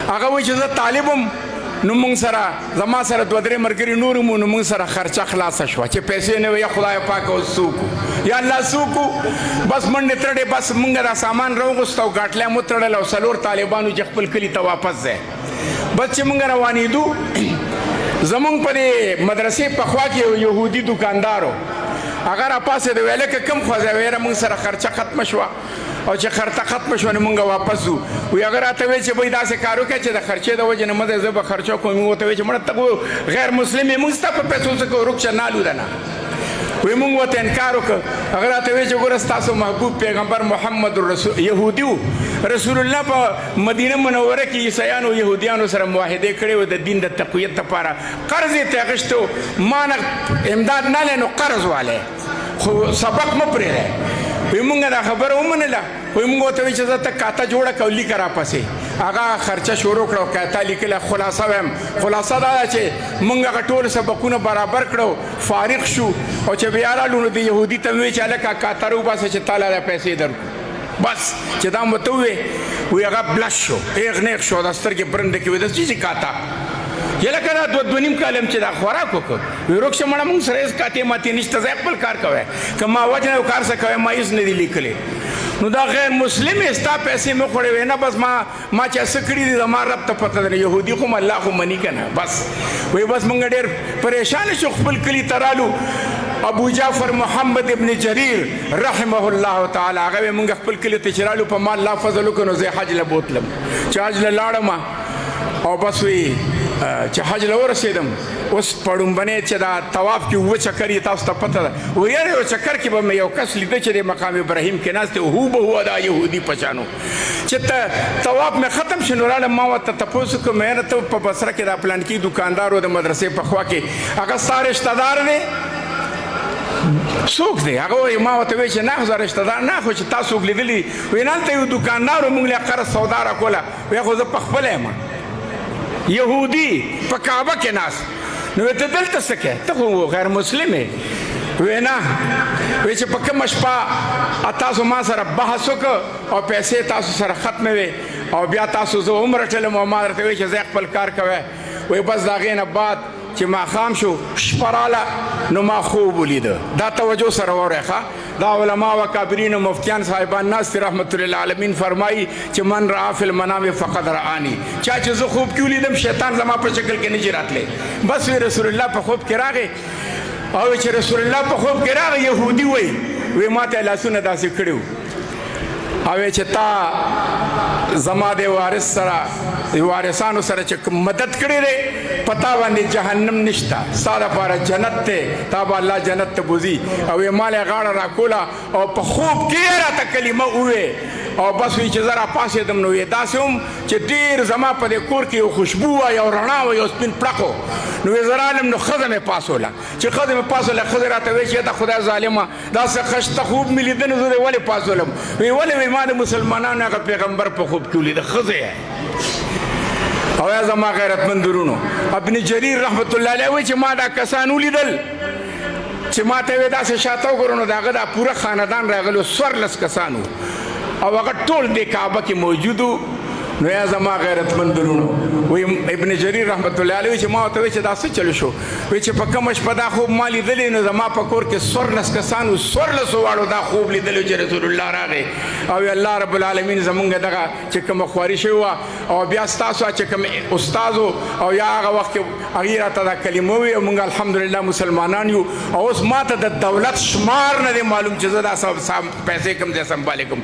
هغه وایي چې زه طالبم نو مونږ سره زما سره دوه درې ملګري نور مو نو مونږ سره خرچه خلاصه شوه چې پیسې نه وي یا خدای پاک اوس څوک یا الله څوک بس منډې ترډې بس مونږ دا سامان راوغوست او ګاټلی مو تړل او څلور طالبانو چې خپل کلي ته واپس ځای بس چې مونږ روانېدو زمونږ په دې مدرسې پخوا کې یو یهودي دوکاندارو هغه راپاسېد ویل که کوم خوځه ویره مونږ سره خرچه ختمه شوه او چې خرچه ختمه شوه نو مونږ واپس ځو وی هغه راته ویل چې بهی داسې کار وکړه چې د خرچې د وجې نه مه ځه زه به خرچه کوم ورته ویل چې مړه ته غیر مسلم یې مونږ ستا په پیسو څه کوو رکشه نالو ده نه وی مونږ ورته انکار وکړه هغه راته ویل چې ګوره ستاسو محبوب پیغمبر محمد رسول یهودي و رسول الله په مدینه منوره کې عیسیانو یهودیانو سره معاهدې کړې وې د دین د تقویت دپاره قرض یې ترې اخیستی ما نه امداد نه لی نو قرض والی خو سبق مه پرېږدی وی مونږ دا خبره ومنله وی مونږ ورته وی چې زه ته کاته جوړه که او لیکه راپسې هغه خرچه شروع کړه او کاته لیکله خلاصه ویم خلاصه دا ده چې مونږ هغه ټول سبقونه برابر کړو فارغ شو او چې بیا رالو نو د یهودي ته مې وی چې هلکه کاته راوباسه چې تا له پیسې درکړو بس چې دا مو ته ووې وی هغه بلش شو ایغ نیغ شو دا سترګې برنده کې وی دا چې کاته یلکه دا دوه نیم کال هم چې دا خوراک وکړ وی روکشه مړه مونږ سره هېڅ کاتې ماتې نشته ځای خپل کار کوی که ما وجه نه کار څه کوی ما هېڅ نه دي لیکلی نو دا غیر مسلم یې ستا پیسې مې خوړې وې نه بس ما چې څه کړي دي زما رب ته پته ده یهودي خو م الله خو مني که نه بس وی بس مونږ ډېر پریشانه شو خپل کلي ته رالو ابو جعفر محمد ابن جریر رحمه الله تعالی هغه وی مونږ خپل کلي ته چې رالو په ما الله فضل وکړو نو زه حج له بوتلم چې حج له لاړم او بس وی چې حج له ورسېدم اوس په ړومبنۍ چې دا طواف کې اووه چکر یې تاسو ته پته ده وی یاره یو چکر کې به مې یو کس لیده چې د مقام ابراهیم کې ناست دی هو به هو دا یهودي پچانو چې طواف مې ختم شو نو راله ما ورته تپوس وکړم یاره ته په بصره کې دا پلانکي دوکاندار و د مدرسې په خوا کې هغه ستا رشتهدار دی څوک دی هغه وایي ما ورته وایي چې نه خو زه رشتهدار نه خو چې تا څوک لیدلي وایي نه هلته یو دوکاندار و موږ له قرض سودا راکوله وایي خو زه پخپله یم یهودي په کعبه کې ناست نو ته دلته څه کوې ته خو غیر مسلم یې وی نه وی چې په کومه شپه تاسو ما سره بحث وکړه او پیسې تاسو سره ختمې وې او بیا تاسو زه هم رټلم او ما درته وی چې زه خپل کار کوی وی بس د هغې نه بعد چې ماښام شو شپه راله نو ما خوب ولیده دا توجه سره واورئ ښه دا علما و کابرین و مفتیان صاحبان ناست رحمت الله العالمین فرمایي چې من رعا فی المنام فقد رعانی چا چې زه خوب کې ولیدم شیطان زما په شکل کې نه شي راتلی بس وی رسول الله په خوب کې راغی او چې رسول الله په خوب کې راغی یهودي وی ما ته لاسونه داسې کړي وو او چې تا زما د وارث سره وارثانو سره چې مدد کړی دی پتا باندې جهنم نشته ستا دپاره جنت دی تا به الله جنت ته بوځي او یې ما له یې غاړه راکوله او په خوب کې یې راته کلمه ووې او بس وی چې زه راپاڅېدم نو یې داسې هم چې ډېر زما په دې کور کې یو خوشبو وه یو رڼا وه یو سپین پړق و نو یې زه رالم نو ښځه مې پاسوله چې ښځه مې پاسوله ښځې راته وایي چې د خدای ظالمه داسې خشته خوب مې لیده نو زه دې ولې پاسولم وی ولې وی ما د مسلمانانو هغه پیغمبر په خوب کې ولیده ښځه او یا زما غیرتمند ورونو ابن جریر رحمت الله علیه وایي چې ما دا کسان ولیدل چې ما ته وی داسې شاته وګورو نو د هغه دا پوره خاندان راغلي 14 کسان وو او هغه ټول دې کعبه کې موجود وو نو یا زما غیرتمند ورونو وی ابن جریر رحمت الله علیه چې ما ورته وی چې دا څه چلو شو وی چې په کومه شپه دا خوب ما لیدلی نو زما په کور کې 14 کسان وو 14 واړو دا خوب لیدلی چې رسول الله راغی او الله رب العالمین زمونږ دغه چې کومه خواري شوې وه او بیا ستاسو چې کوم استاد او یا هغه وخت کې هغې راته دا کلمه ووې او موږ الحمدلله مسلمانان یو او اوس ما ته د دولت شمار نه دی معلوم چې زه دا پیسې کوم ځای سنبالې کوم